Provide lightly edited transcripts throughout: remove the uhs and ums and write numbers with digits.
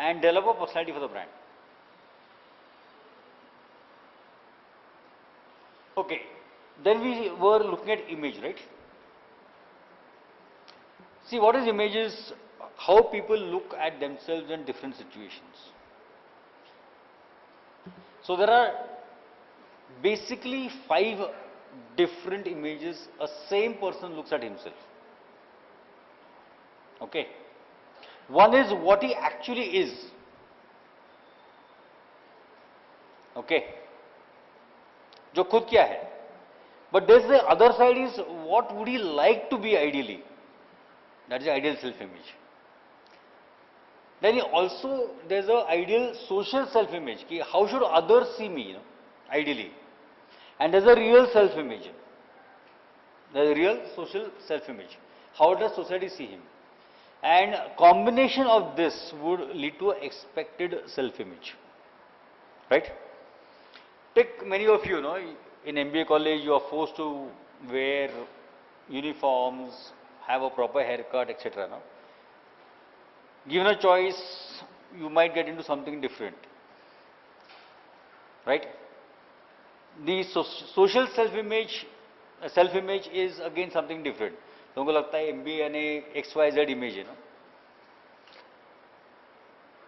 and develop a personality for the brand. Okay, then we were looking at image, right? See, what is image is how people look at themselves in different situations. So there are basically 5 different images a same person looks at himself. Okay. One is what he actually is. Okay. जो खुद क्या है. But there's the other side is what would he like to be ideally. That is the ideal self-image. Then also there's a ideal social self-image. How should others see me, ideally. And there's a real self-image. There's a real social self-image. How does society see him? And combination of this would lead to expected self-image. Right? Take many of you, in MBA college you are forced to wear uniforms, have a proper haircut, etc. Given a choice, you might get into something different. Right? The social self-image is again something different. तुमको लगता है MBA यानी XYZ image है ना?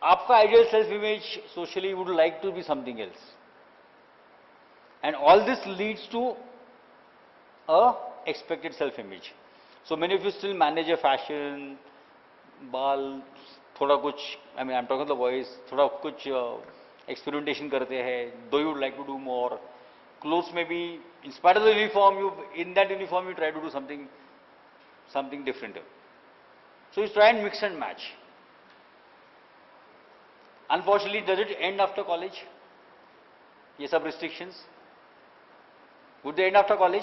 आपका ideal self-image socially would like to be something else. And all this leads to a expected self-image. So many of you still manage a fashion, बाल थोड़ा कुछ, I mean I'm talking to the boys, थोड़ा कुछ experimentation करते हैं, though you would like to do more. Clothes maybe, in spite of the uniform, in that uniform you try to do something different. So you try and mix and match. Unfortunately, does it end after college? Yes, some restrictions. Would they end after college?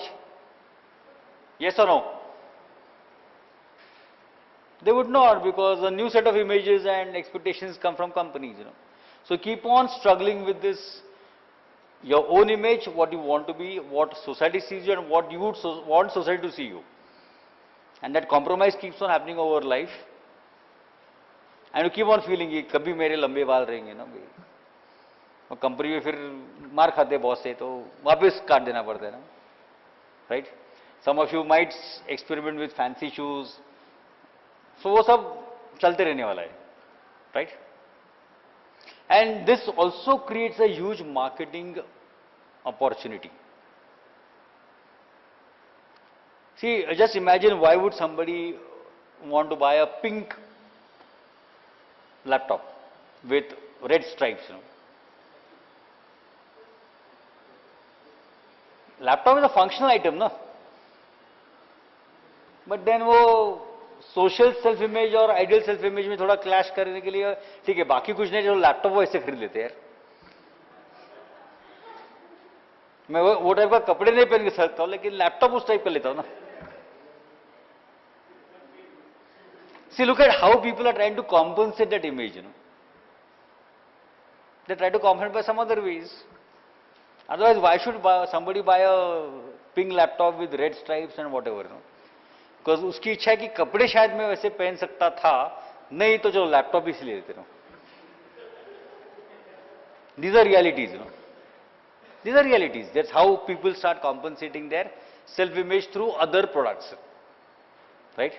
Yes or no? They would not, because a new set of images and expectations come from companies. So keep on struggling with this. Your own image, what you want to be, what society sees you, and what you would want society to see you. And that compromise keeps on happening over life. And you keep on feeling कि कभी मेरे लंबे बाल रहेंगे ना भाई, और company में फिर मार खाते बॉस से तो वापस काट देना पड़ता है ना, right? Some of you might experiment with fancy shoes. So वो सब चलते रहने वाला है, right? And this also creates a huge marketing opportunity. See, just imagine why would somebody want to buy a pink laptop with red stripes, Laptop is a functional item, no? But then वो social self image और ideal self image में थोड़ा clash करने के लिए ठीक है, बाकी कुछ नहीं, जो लैपटॉप वो ऐसे खरीद लेते हैं यार. मैं वो टाइप का कपड़े नहीं पहन के सकता हूं, लेकिन लैपटॉप उस टाइप का लेता हूं ना. See, look at how people are trying to compensate that image, They try to compensate by some other ways. Otherwise, why should somebody buy a pink laptop with red stripes and whatever, Because उसकी इच्छा है कि कपड़े शायद मैं वैसे पहन सकता था, नहीं तो जो लैपटॉप ही इसलिए लेते रहो. These are realities, These are realities. That's how people start compensating their self-image through other products, right?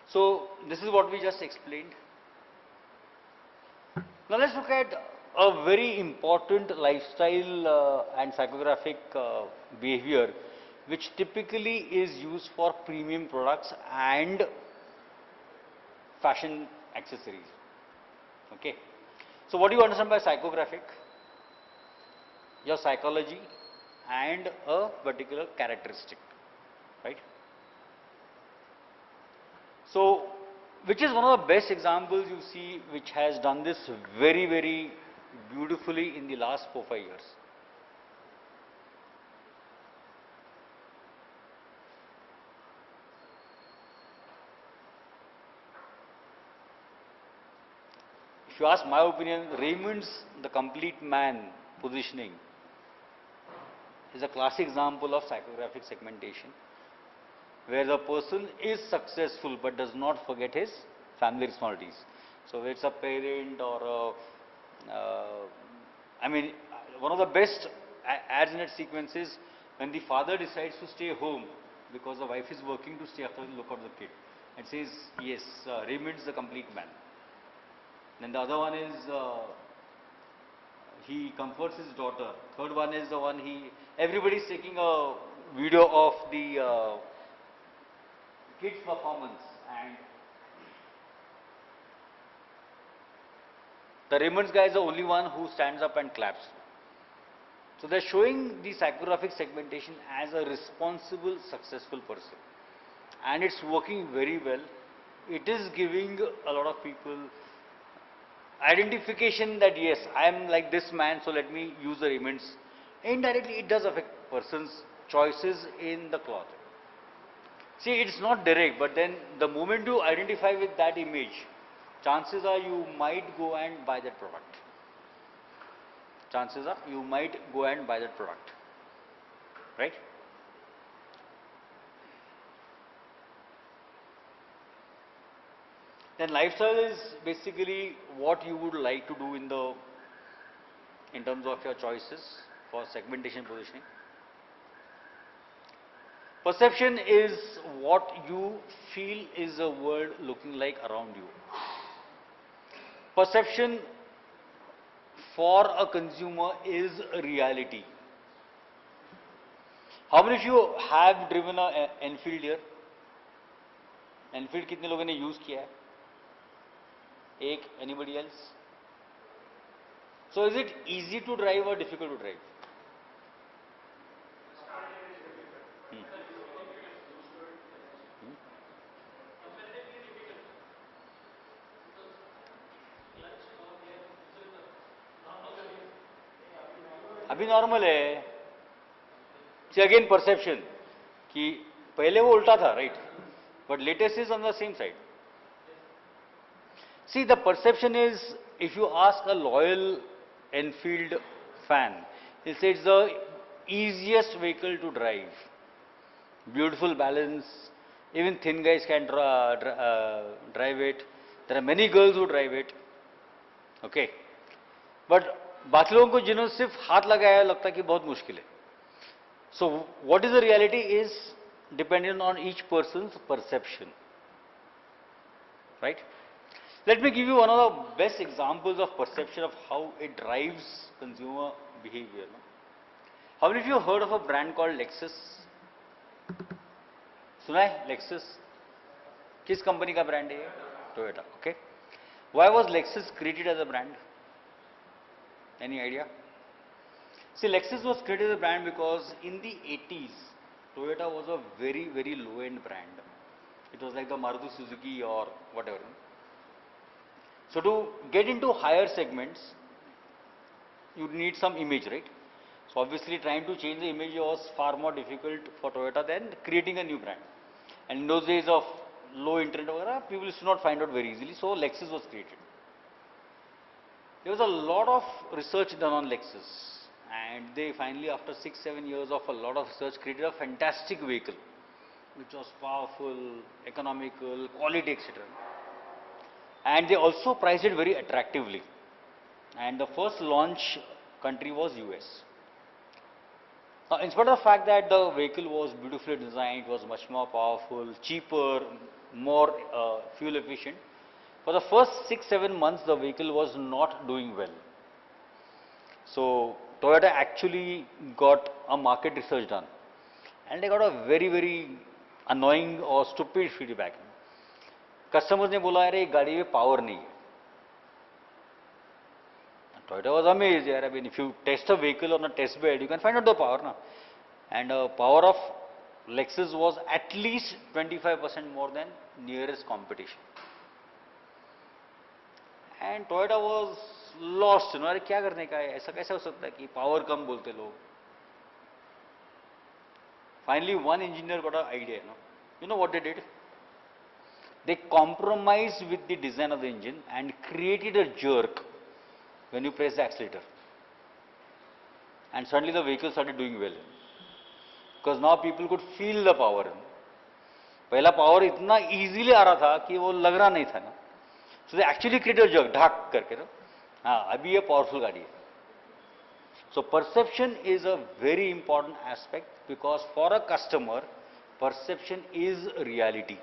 So this is what we just explained. Now let's look at a very important lifestyle and psychographic behavior which typically is used for premium products and fashion accessories. Okay. So what do you understand by psychographic? Your psychology and a particular characteristic, right? So which is one of the best examples you see which has done this very, very beautifully in the last 4-5 years. If you ask my opinion, Raymond's The Complete Man positioning is a classic example of psychographic segmentation. where the person is successful but does not forget his family responsibilities. So it's a parent or I mean, one of the best ads in that sequence is when the father decides to stay home because the wife is working to stay after and look after the kid. It says, yes, Raymond's the complete man. Then the other one is he comforts his daughter. Third one is the one everybody is taking a video of the kids' performance, and the Raymond's guy is the only one who stands up and claps. So they're showing the psychographic segmentation as a responsible, successful person. And it's working very well. It is giving a lot of people identification that yes, I am like this man, so let me use the Raymond's. Indirectly, it does affect person's choices in the cloth. See, it's not direct, but then the moment you identify with that image, chances are you might go and buy that product. Chances are you might go and buy that product, right? Then lifestyle is basically what you would like to do in terms of your choices for segmentation positioning. Perception is what you feel is the world looking like around you. Perception for a consumer is a reality. How many of you have driven a Enfield here? Enfield कितने लोगों ने use किया है? एक, anybody else? So is it easy to drive or difficult to drive? अभी normal है. See again perception कि पहले वो उल्टा था, right? But latest is on the same side. See, the perception is, if you ask a loyal Enfield fan, he'll say it's the easiest vehicle to drive. Beautiful balance, even thin guys can drive it. There are many girls who drive it. Okay. But बाकी लोगों को जिन्होंने सिर्फ हाथ लगाया लगता है कि बहुत मुश्किल है. So what is the reality is dependent on each person's perception, right? Let me give you one of the best examples of perception of how it drives consumer behavior. How many of you have heard of a brand called Lexus? सुना है Lexus? किस company का brand है? Toyota. Okay. Why was Lexus created as a brand? Any idea? See, Lexus was created as a brand because in the 80s, Toyota was a very, very low-end brand. It was like the Maruti Suzuki or whatever. So to get into higher segments, you need some image, right? So obviously trying to change the image was far more difficult for Toyota than creating a new brand. And in those days of low internet, people used to not find out very easily. So Lexus was created. There was a lot of research done on Lexus, and they finally, after 6-7 years of a lot of research, created a fantastic vehicle, which was powerful, economical, quality, etc. And they also priced it very attractively. And the first launch country was US. Now, in spite of the fact that the vehicle was beautifully designed, it was much more powerful, cheaper, more fuel efficient, for the first 6-7 months, the vehicle was not doing well. So Toyota actually got a market research done, and they got a very, very annoying or stupid feedback. Customers ने बोला अरे गाड़ी में power नहीं है. Toyota was amazed. I mean, if you test a vehicle on a test bed, you can find out the power, na? And power of Lexus was at least 25% more than nearest competition. And Toyota was lost. अरे क्या करने का है? ऐसा कैसे हो सकता है कि power कम बोलते लोग? Finally, one engineer got an idea. You know what they did? They compromised with the design of the engine and created a jerk when you press the accelerator. And suddenly the vehicle started doing well. Because now people could feel the power. पहला power इतना easily आ रहा था कि वो लग रहा नहीं था ना. So they actually create a jug, ढाक करके ना. हाँ, अभी ये पावरफुल गाड़ी है. So perception is a very important aspect because for a customer, perception is reality.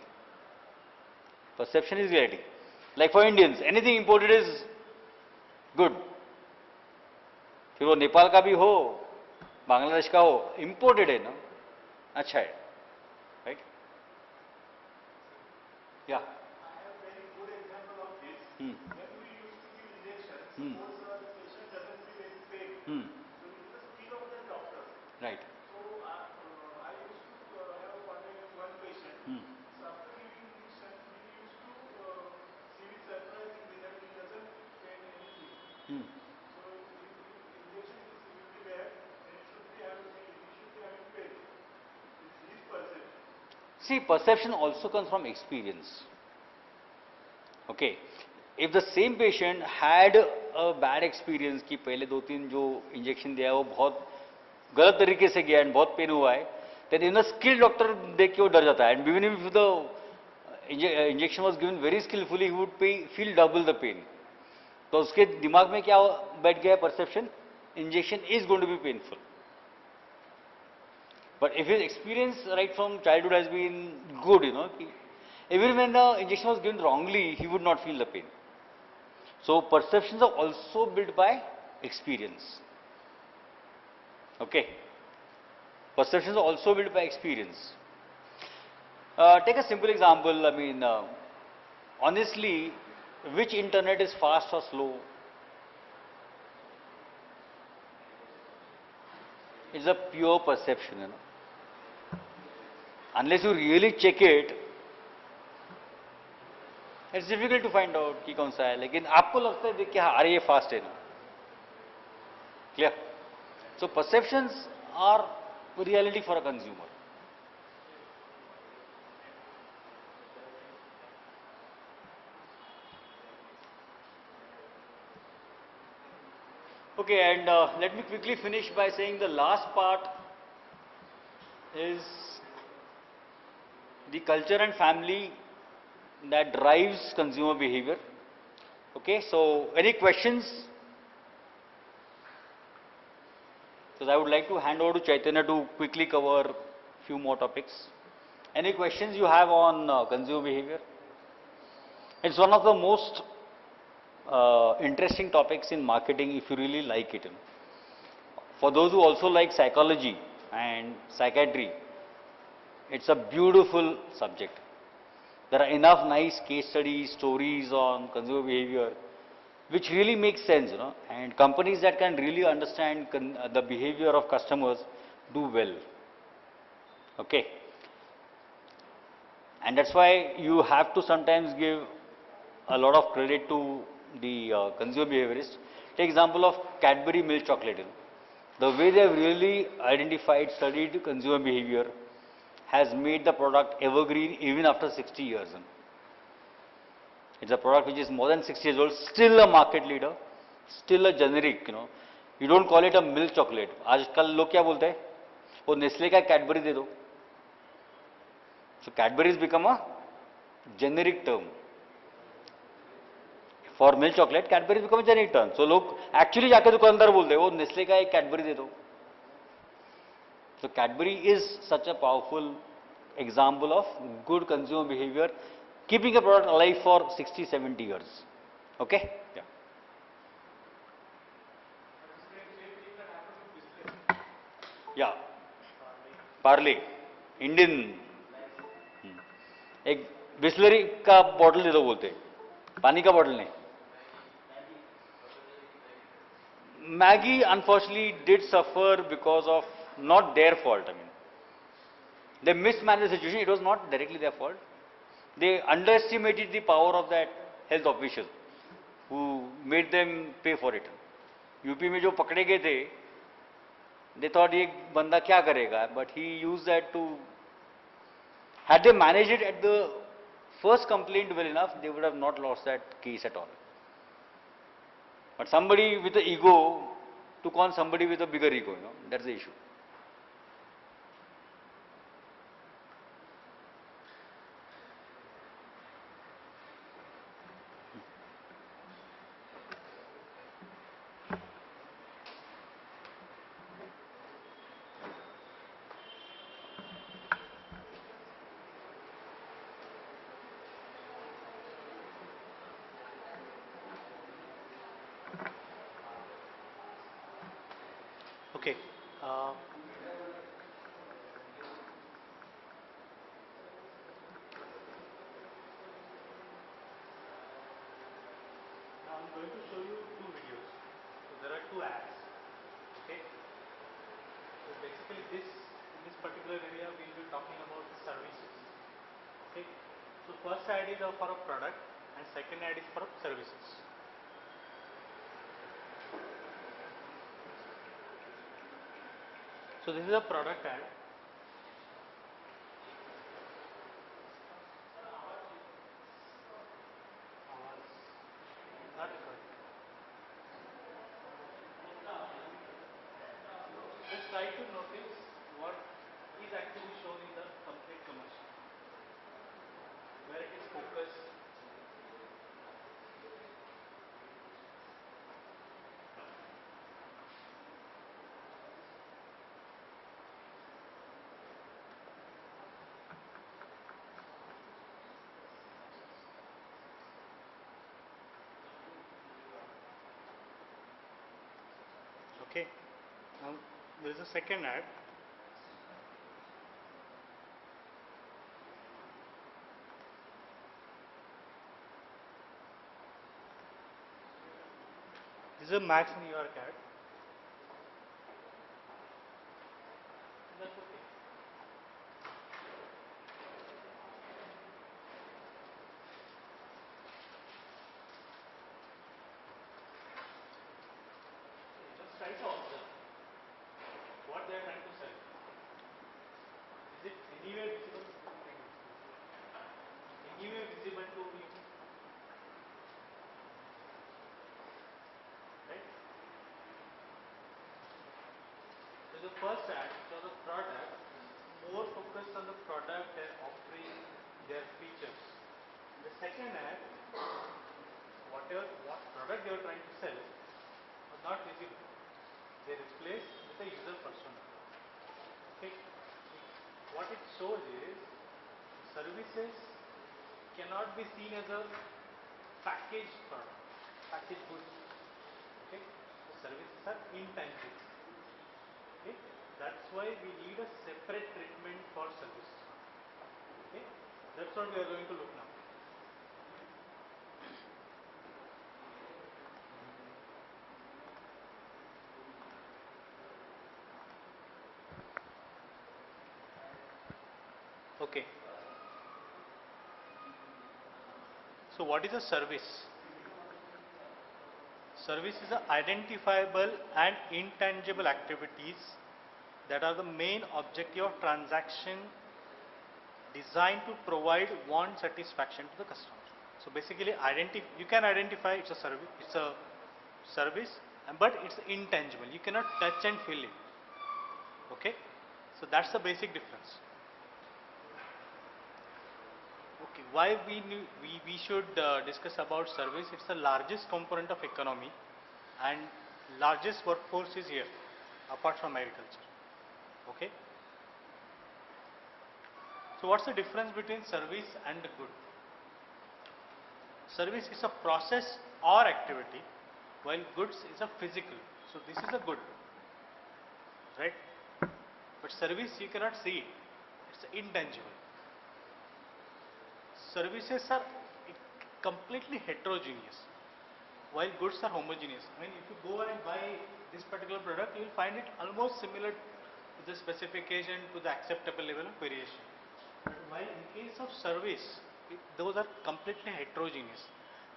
Perception is reality. Like for Indians, anything imported is good. फिर वो नेपाल का भी हो, बांग्लादेश का हो, imported है ना, अच्छा है, right? Yeah. I have a very good example of this. Hmm. When we used to give injections, Hmm. suppose the patient doesn't feel any pain, Hmm. so it is the skill of the doctor. Right. So I used to have a contact with one patient. Hmm. So after giving injection, he used to see with surprisingly that he doesn't pain anything. Hmm. So if injection is really bad, then he should be having pain. It's his perception. See, perception also comes from experience. Okay. If the same patient had a bad experience कि पहले 2-3 जो injection दिया है वो बहुत गलत तरीके से गया है बहुत पेन हुआ है, then in a skilled doctor देख के वो डर जाता है. And even if the injection was given very skillfully, he would feel double the pain. तो उसके दिमाग में क्या बैठ गया perception? Injection is going to be painful. But if his experience right from childhood has been good, even when the injection was given wrongly, he would not feel the pain. So perceptions are also built by experience. Okay. Perceptions are also built by experience. Take a simple example. I mean, honestly, which internet is fast or slow? It's a pure perception, Unless you really check it, it's difficult to find out कि कौन सा है. लेकिन आपको लगता है देख के हाँ अरे ये फास्ट है ना. Clear? So perceptions are reality for a consumer. Okay, and let me quickly finish by saying the last part is the culture and family that drives consumer behavior. Okay, so any questions? Because I would like to hand over to Chaitanya to quickly cover few more topics. Any questions you have on consumer behavior? It's one of the most interesting topics in marketing if you really like it. For those who also like psychology and psychiatry, it's a beautiful subject. There are enough nice case studies, stories on consumer behavior, which really makes sense, and companies that can really understand the behavior of customers do well. Okay. And that's why you have to sometimes give a lot of credit to the consumer behaviorist. Take example of Cadbury milk chocolate. The way they have really identified, studied consumer behavior has made the product evergreen even after 60 years. It's a product which is more than 60 years old, still a market leader, still a generic, You don't call it a milk chocolate. आजकल लोग क्या बोलते हैं? वो Nestle का Cadbury दे दो. So Cadbury has become a generic term. For milk chocolate, Cadbury has become a generic term. So लोग actually जाके दुकानदार बोलते हैं वो नेस्ले का एक कैडबरी दे दो. So Cadbury is such a powerful example of good consumer behavior, keeping a product alive for 60-70 years. Okay? Yeah. Yeah. Parley. Indian. एक बिस्लरी का बॉटल दे दो बोलते हैं, पानी का बॉटल नहीं. Maggie unfortunately did suffer because of not their fault. I mean, they mismanaged the situation. It was not directly their fault. They underestimated the power of that health official who made them pay for it. UP में जो पकड़े गए थे, they thought ये बंदा क्या करेगा, but he used that to. Had they managed it at the first complaint well enough, they would have not lost that case at all. But somebody with the ego took on somebody with a bigger ego, that's the issue. Okay. Uh, Now I'm going to show you two videos. So there are two ads. Okay. So basically in this particular area we will be talking about the services. Okay. So first ad is for a product and second ad is for services. So this is a product ad. Not recording. Just try to notice what is actually shown in the complete commercial, where it is focused. Okay. Now there is a second ad. This is a Max New York ad. That's okay. Just try to observe what they are trying to sell. Is it anywhere visible? Anywhere visible to you? Right? So the first ad shows the product, more focused on the product and offering their features. The second ad, what product they are trying to sell was not visible. They replaced with a user persona. Okay. What it shows is services cannot be seen as a packaged product, packaged goods. Okay. The services are intangible. Okay. That's why we need a separate treatment for services. Okay. That's what we are going to look now. Okay. So what is a service? Service is identifiable and intangible activities that are the main objective of transaction designed to provide want satisfaction to the customer. So basically you can identify it's a service, but it's intangible. You cannot touch and feel it. Okay. So that's the basic difference. Okay, why we should discuss about service? It's the largest component of economy and largest workforce is here, apart from agriculture. Okay. So what's the difference between service and the good? Service is a process or activity, while goods is a physical. So this is a good, right? But service you cannot see it. It's intangible. Services are completely heterogeneous, while goods are homogeneous. I mean, if you go and buy this particular product, you will find it almost similar to the specification, to the acceptable level of variation. But while in case of service, those are completely heterogeneous.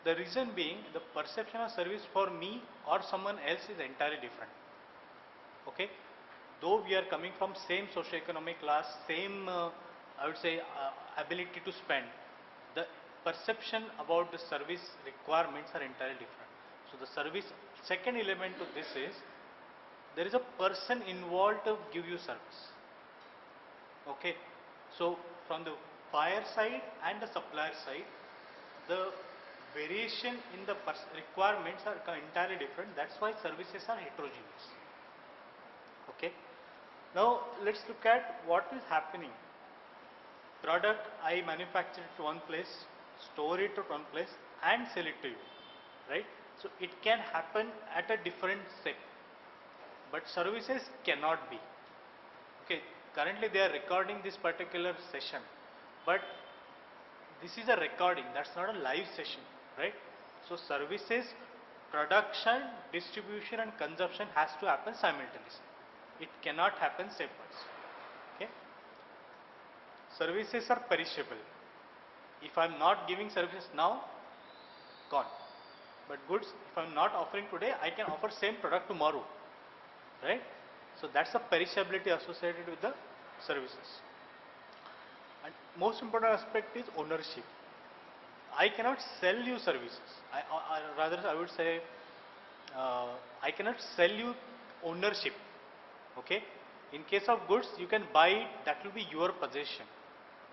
The reason being, the perception of service for me or someone else is entirely different. Okay, though we are coming from same socio-economic class, same I would say ability to spend, the perception about the service requirements are entirely different. So the service, second element to this is, there is a person involved to give you service. Okay, so from the buyer side and the supplier side, the variation in the requirements are entirely different. That's why services are heterogeneous. Okay, now let's look at what is happening. Product I manufacture it to one place, store it at one place and sell it to you, right? So it can happen at a different step. but services cannot be. Okay, currently they are recording this particular session, but this is a recording, that's not a live session, right? So services, production, distribution and consumption has to happen simultaneously. It cannot happen stepwise. Okay. Services are perishable. If I am not giving services now, gone. But goods, if I am not offering today, I can offer same product tomorrow, right? So that's the perishability associated with the services. And most important aspect is ownership. I cannot sell you services. Rather, I would say, I cannot sell you ownership. Okay. In case of goods, you can buy it, that will be your possession.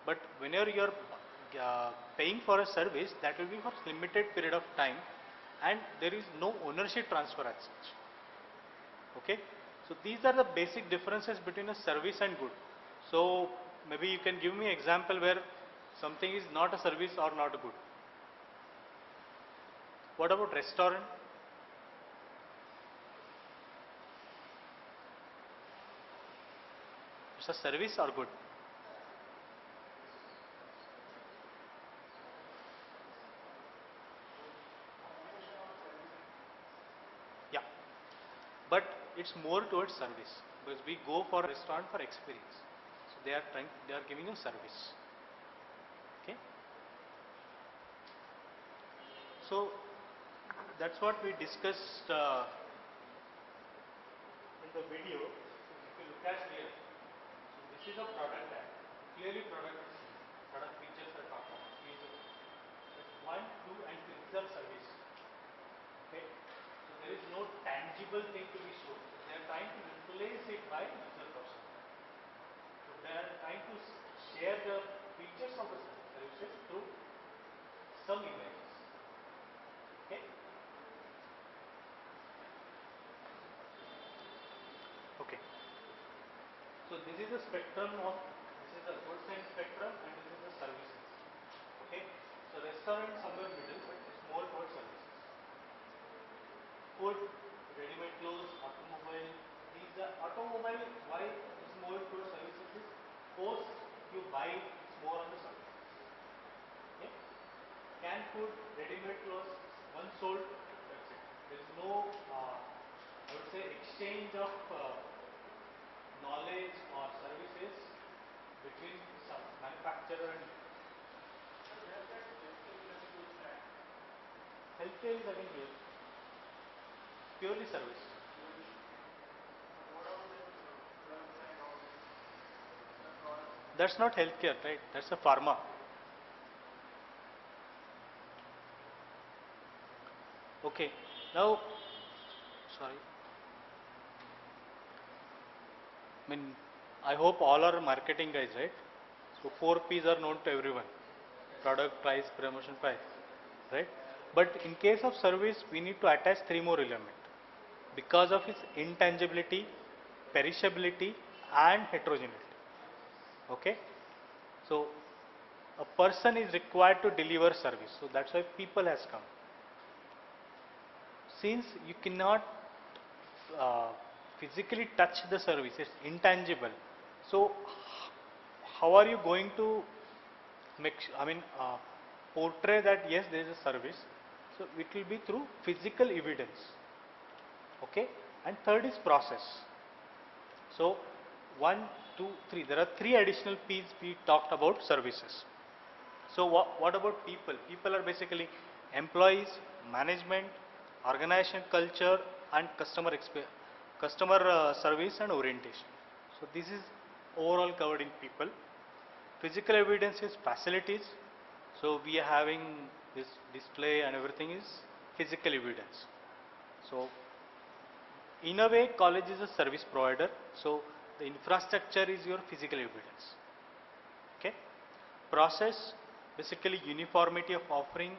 But whenever you are paying for a service, that will be for limited period of time, and there is no ownership transfer as such. Okay. So these are the basic differences between a service and good. So maybe you can give me example where something is not a service or not a good. What about restaurant? It's a service or good? Yeah, but it's more towards service, because we go for restaurant for experience. So they are giving you service. Okay. So that's what we discussed in the video. If you look at here, so this is a product tag. Clearly product is seen. Product features are talked about. Here's the 1, 2 and 3. These are service. Okay. So there is no tangible thing to be shown. They are trying to replace it by user person. So they are trying to share the features of the services through some images. Okay. Okay. So this is the spectrum of, this is the goods and spectrum, and this is the services. Okay. So restaurant somewhere middle, but it's more towards services. Food, ready-made clothes, automobile. These are automobile. Why it's more towards services is post you buy it, it's more on the services. Okay. Canned food, ready-made clothes, once sold, that's it. There is no, I would say, exchange of knowledge or services between some manufacturer and healthcare is again here. Purely service. That's not healthcare, right? That's a pharma. Okay. Now, sorry. I mean, I hope all are marketing guys, right? So 4 P's are known to everyone. Product, price, promotion, price, right? But in case of service, we need to attach 3 more elements because of its intangibility, perishability and heterogeneity. Okay. So a person is required to deliver service. So that's why people has come. Since you cannot physically touch the service, it's intangible. So how are you going to make, portray that yes, there is a service? So it will be through physical evidence. Okay. And third is process. So 1, 2, 3. There are 3 additional P's we talked about services. So what about people? People are basically employees, management, organization culture, and customer service and orientation. So this is overall covered in people. Physical evidence is facilities. So we are having this display and everything is physical evidence. So in a way, college is a service provider. So the infrastructure is your physical evidence. Okay. Process, basically uniformity of offering,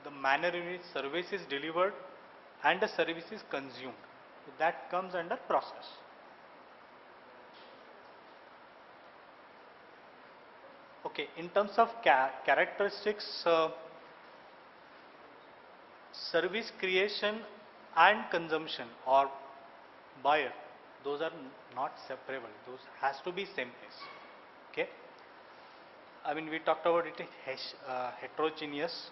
the manner in which service is delivered and the service is consumed. So that comes under process. Okay, in terms of characteristics, service creation and consumption or buyer. those are not separable. Those has to be same place. Okay. I mean, we talked about it heterogeneous.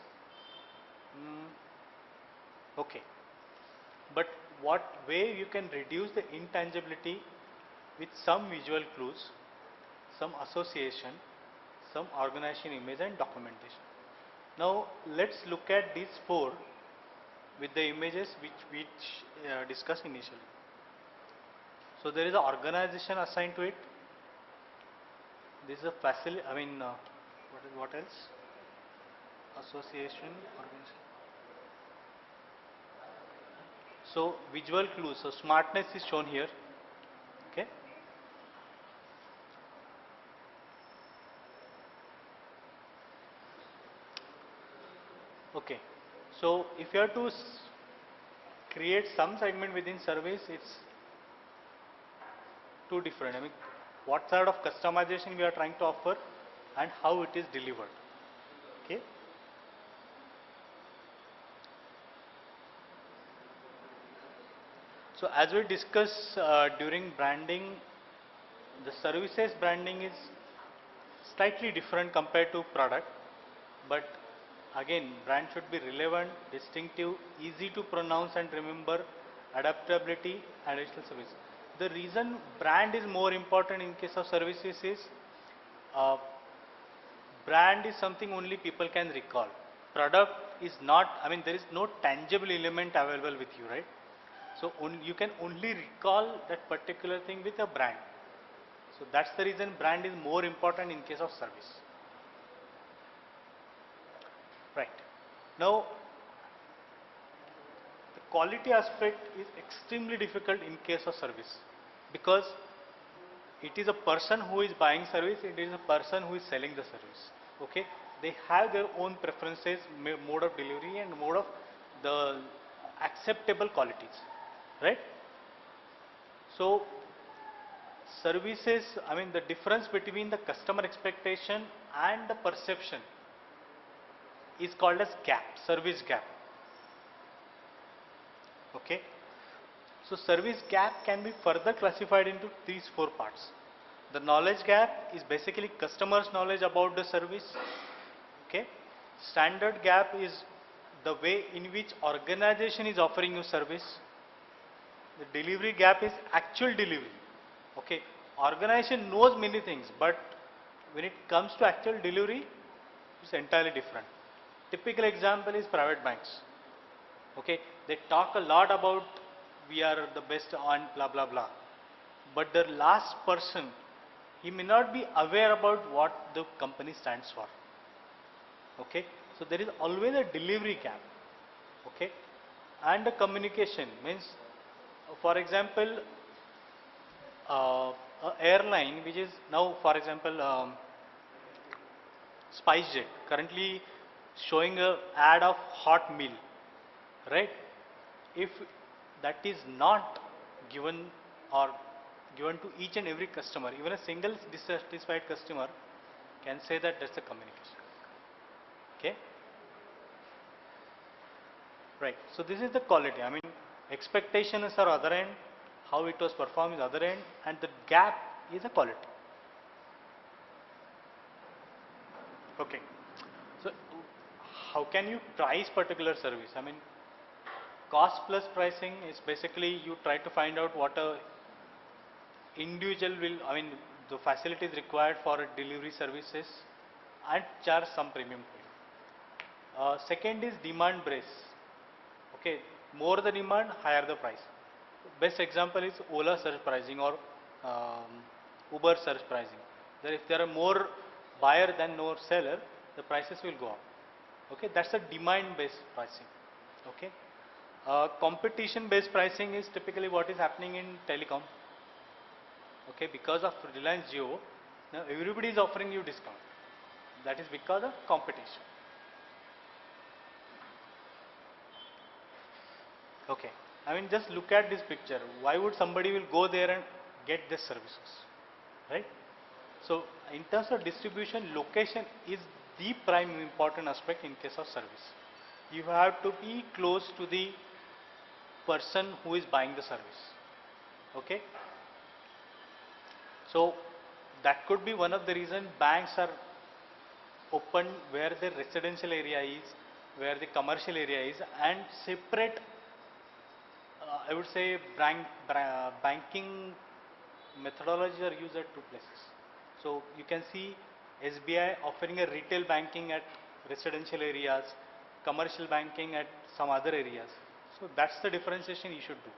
Okay. But what way you can reduce the intangibility with some visual clues, some association, some organization image and documentation. Now let's look at these four with the images which discussed initially. So there is an organization assigned to it. This is a facility. I mean, what else? Association, organization. So visual clues. So smartness is shown here. Okay. Okay. So if you have to create some segment within service, it's two different. I mean, what sort of customization we are trying to offer and how it is delivered. Okay. So as we discussed during branding, the services branding is slightly different compared to product, but again, brand should be relevant, distinctive, easy to pronounce and remember, adaptability, additional service. The reason brand is more important in case of services is brand is something only people can recall. Product is not, I mean, there is no tangible element available with you, right? So you can only recall that particular thing with a brand. So that's the reason brand is more important in case of service. Right. Now, the quality aspect is extremely difficult in case of service because it is a person who is buying service, it is a person who is selling the service. Okay. They have their own preferences, mode of delivery and mode of the acceptable qualities. Right. So, services, I mean the difference between the customer expectation and the perception is called as gap, service gap. Okay. So service gap can be further classified into these four parts. The knowledge gap is basically customers' knowledge about the service. Okay. Standard gap is the way in which organization is offering you service. The delivery gap is actual delivery. Okay. Organization knows many things, but when it comes to actual delivery, it's entirely different. Typical example is private banks. Okay, they talk a lot about we are the best on blah blah blah, but the last person, he may not be aware about what the company stands for. Okay, so there is always a delivery gap. Okay, and the communication means, for example, a airline which is now, for example, SpiceJet currently showing a ad of hot meal, right? If that is not given or given to each and every customer, even a single dissatisfied customer can say that that's a communication. Okay, right? So this is the quality. I mean, expectations are other end, how it was performed is other end, and the gap is a quality. Okay. So how can you price particular service? I mean, cost plus pricing is basically you try to find out what a individual will, I mean, the facilities required for delivery services and charge some premium for it. Second is demand base. Okay, more the demand, higher the price. Best example is Ola surge pricing or Uber surge pricing. If there are more buyer than no seller, the prices will go up. Okay, that's a demand based pricing. Okay, competition based pricing is typically what is happening in telecom. Okay, because of Reliance Jio, now everybody is offering you discount. That is because of competition. Okay, I mean, just look at this picture. Why would somebody will go there and get these services, right? So in terms of distribution, location is the prime important aspect in case of service. You have to be close to the person who is buying the service. Okay, So that could be one of the reason banks are open where the residential area is, where the commercial area is, and separate, I would say, banking methodologies are used at two places. So you can see SBI offering a retail banking at residential areas, commercial banking at some other areas. So that's the differentiation you should do.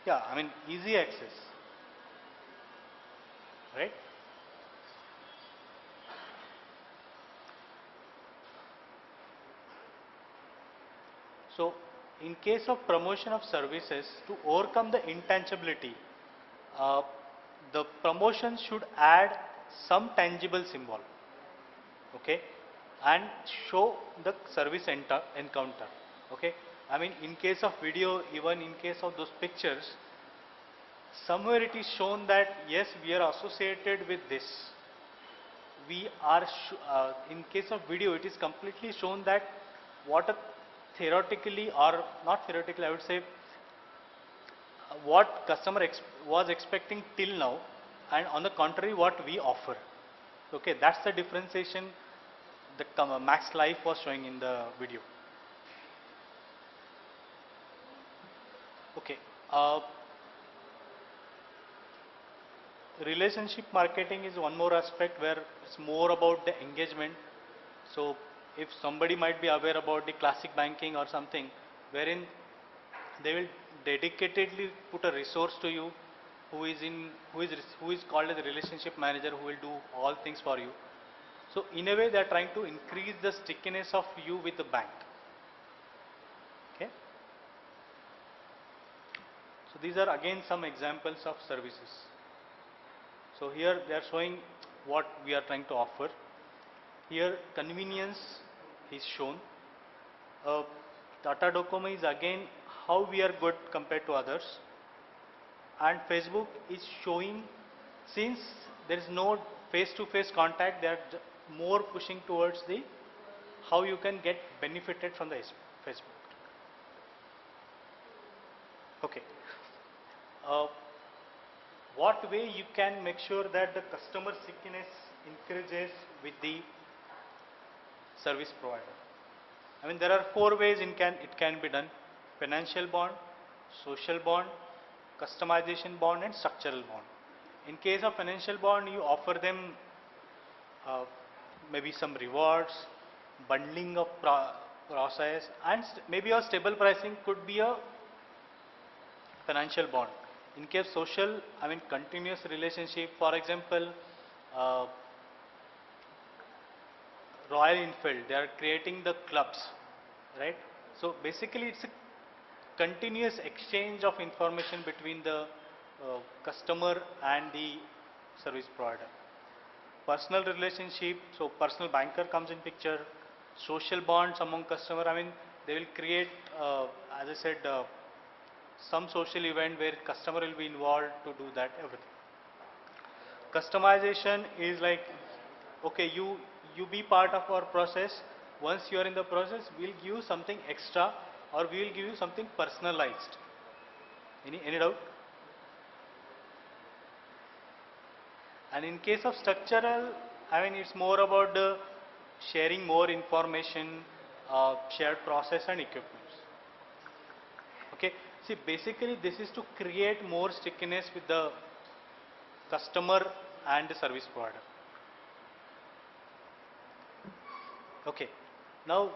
Yeah, I mean easy access, right? So in case of promotion of services, to overcome the intangibility, uh, the promotion should add some tangible symbol, okay, and show the service encounter, okay. I mean in case of video, even in case of those pictures, somewhere it is shown that yes, we are associated with this. We are, in case of video, it is completely shown that what a theoretically or not theoretically, I would say, what customer was expecting till now, and on the contrary, what we offer. Okay, that's the differentiation the Max Life was showing in the video. Okay. Relationship marketing is one more aspect where it's more about the engagement. So if somebody might be aware about the classic banking or something, wherein they will dedicatedly put a resource to you who is called as a relationship manager, who will do all things for you. So in a way they are trying to increase the stickiness of you with the bank. Okay. So these are again some examples of services. So here they are showing what we are trying to offer. Here convenience is shown. Tata Docomo is again how we are good compared to others. And Facebook is showing, since there is no face-to-face contact, they are more pushing towards the how you can get benefited from the Facebook. Okay. What way you can make sure that the customer stickiness increases with the service provider? I mean there are 4 ways it can be done: financial bond, social bond, customization bond, and structural bond. In case of financial bond, you offer them maybe some rewards, bundling of process, and maybe a stable pricing could be a financial bond. In case social, I mean continuous relationship. For example, Royal Enfield, they are creating the clubs, right? So basically it's a continuous exchange of information between the customer and the service provider. Personal relationship, so personal banker comes in picture. Social bonds among customer, I mean they will create, as I said, some social event where customer will be involved to do that, everything. Customization is like, okay, you be part of our process. Once you are in the process, we'll give you something extra, or we will give you something personalized. Any doubt? And in case of structural, I mean it's more about the sharing more information, shared process and equipments. Okay, see basically this is to create more stickiness with the customer and the service provider. Okay, now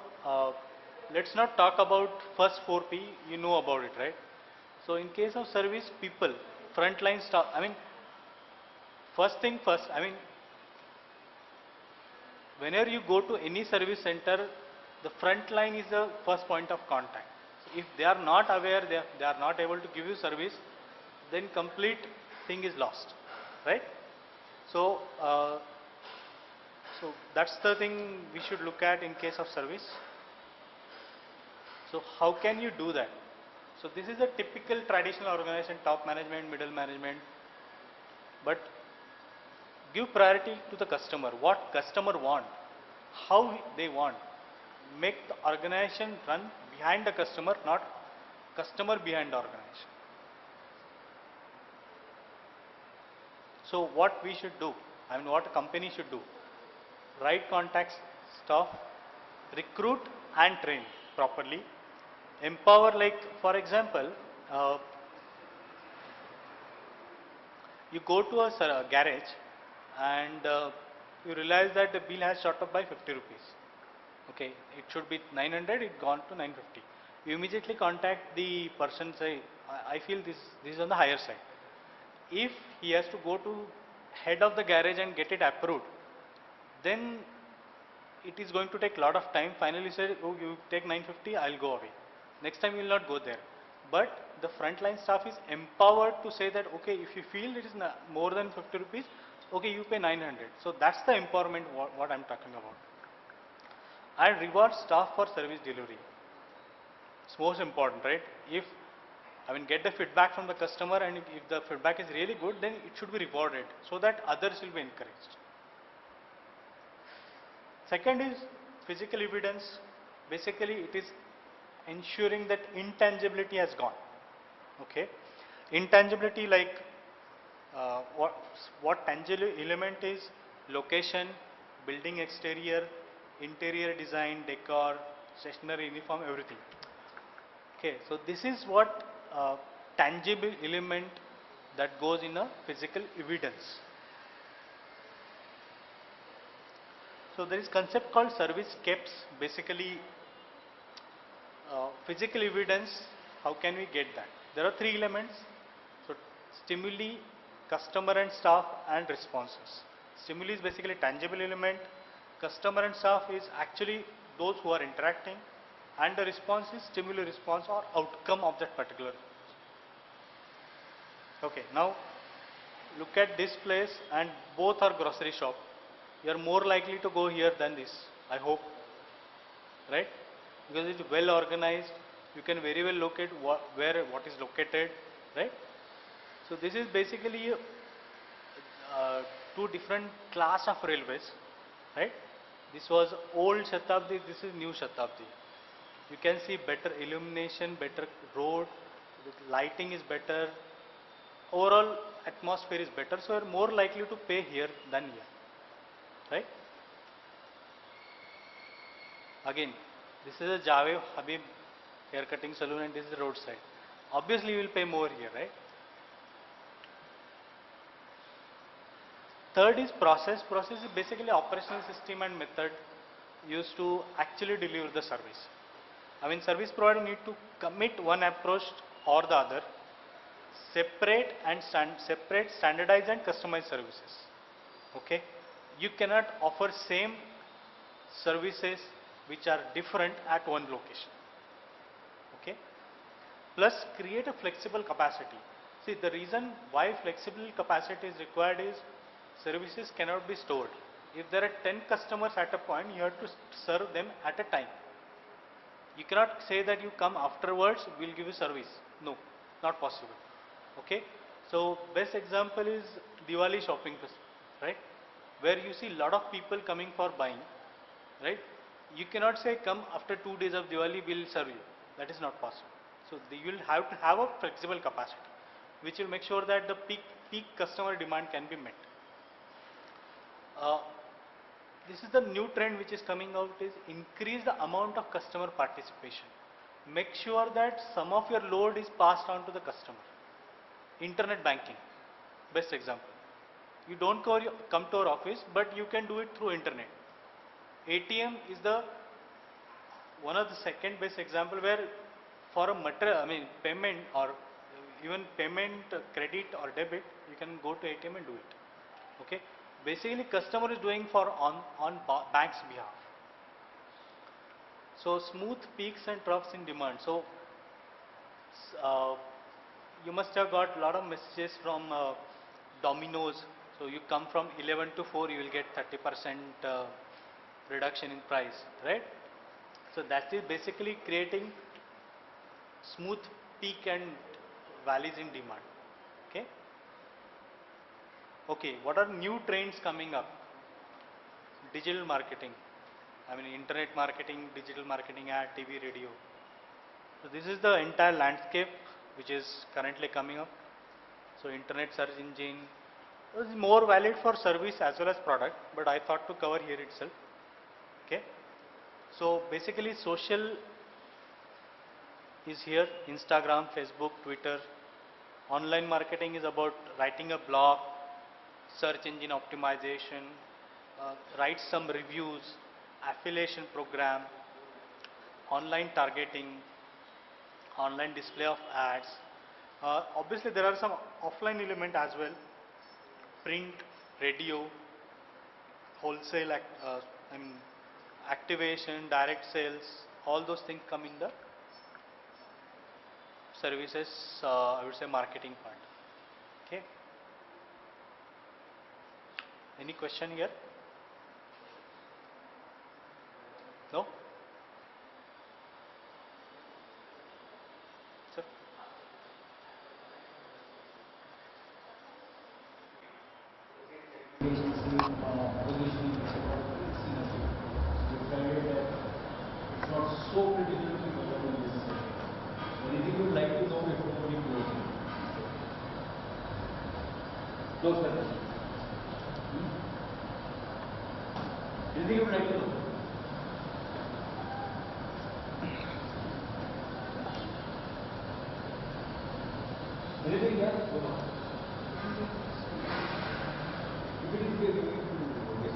let's not talk about first 4P, you know about it, right? So in case of service people, frontline staff, I mean first thing first, I mean whenever you go to any service center, the front line is the first point of contact. So if they are not aware, they are not able to give you service, then complete thing is lost, right? So so that's the thing we should look at in case of service. So how can you do that? So this is a typical traditional organization, top management, middle management, but give priority to the customer, what customer want, how they want. Make the organization run behind the customer, not customer behind the organization. So what we should do, I mean what a company should do, right contact staff, recruit and train properly, empower, like for example, uh, you go to a garage and you realize that the bill has shot up by 50 rupees. Okay, it should be 900, it gone to 950. You immediately contact the person, say, I feel this is on the higher side. If he has to go to head of the garage and get it approved, then it is going to take a lot of time. Finally say, oh, you take 950, I'll go away. Next time you will not go there. But the frontline staff is empowered to say that, okay, if you feel it is more than 50 rupees, okay, you pay 900. So that's the empowerment what I'm talking about. And reward staff for service delivery. It's most important, right? If, I mean, get the feedback from the customer, and if the feedback is really good, then it should be rewarded so that others will be encouraged. Second is physical evidence. Basically, it is ensuring that intangibility has gone. Okay, intangibility, like what tangible element is: location, building exterior, interior design, decor, stationery, uniform, everything. Okay, so this is what tangible element that goes in a physical evidence. So there is concept called service caps. Basically, physical evidence. How can we get that? There are three elements. So stimuli, customer and staff, and responses. Stimuli is basically tangible element. Customer and staff is actually those who are interacting, and the response is stimuli response or outcome of that particular. Okay, now look at this place, and both are grocery shop. You are more likely to go here than this, I hope, right? Because it's well organized. You can very well locate what is located, right? So this is basically two different class of railways, right? This was old Shatabdi, this is new Shatabdi. You can see better illumination, better road, the lighting is better, overall atmosphere is better, so you are more likely to pay here than here, right? Again, this is a Javed Habib hair cutting salon and this is the roadside. Obviously, you will pay more here, right? Third is process. Process is basically operational system and method used to actually deliver the service. I mean, service provider need to commit one approach or the other, separate standardized and customized services. Okay, you cannot offer same services which are different at one location. Okay, plus create a flexible capacity. See, the reason why flexible capacity is required is services cannot be stored. If there are 10 customers at a point, you have to serve them at a time. You cannot say that you come afterwards, we will give you service. No, not possible. Okay, so best example is Diwali shopping festival, right? Where you see lot of people coming for buying, right? You cannot say come after 2 days of Diwali, we will serve you. That is not possible. So you will have to have a flexible capacity, which will make sure that the peak customer demand can be met. This is the new trend which is coming out, is increase the amount of customer participation. Make sure that some of your load is passed on to the customer. Internet banking, best example. You don't come to our office, but you can do it through internet. ATM is the one of the second best example where for a payment or even payment, credit or debit, you can go to ATM and do it. Okay. Basically, customer is doing on bank's behalf. So smooth peaks and troughs in demand. So you must have got a lot of messages from Domino's. So you come from 11 to 4, you will get 30% reduction in price, right? So that is basically creating smooth peak and valleys in demand. Okay. Okay, what are new trends coming up? Digital marketing. I mean, internet marketing, digital marketing, ad, TV, radio. So this is the entire landscape which is currently coming up. So internet search engine, It is more valid for service as well as product, but I thought to cover here itself. Okay. So basically social is here, Instagram, Facebook, Twitter. Online marketing is about writing a blog, search engine optimization, write some reviews, affiliation program, online targeting, online display of ads. Obviously there are some offline element as well, print, radio, wholesale, I mean, activation, direct sales, all those things come in the services, I would say marketing part. Okay. Any question here? No? Sir? It's not so critical to cover in this session. Anything you would like to know before we close? Close the session. Anything you would like to know? Anything, yeah? Go on. If it is clear, we will do this.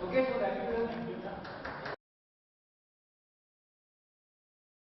Okay, so thank you.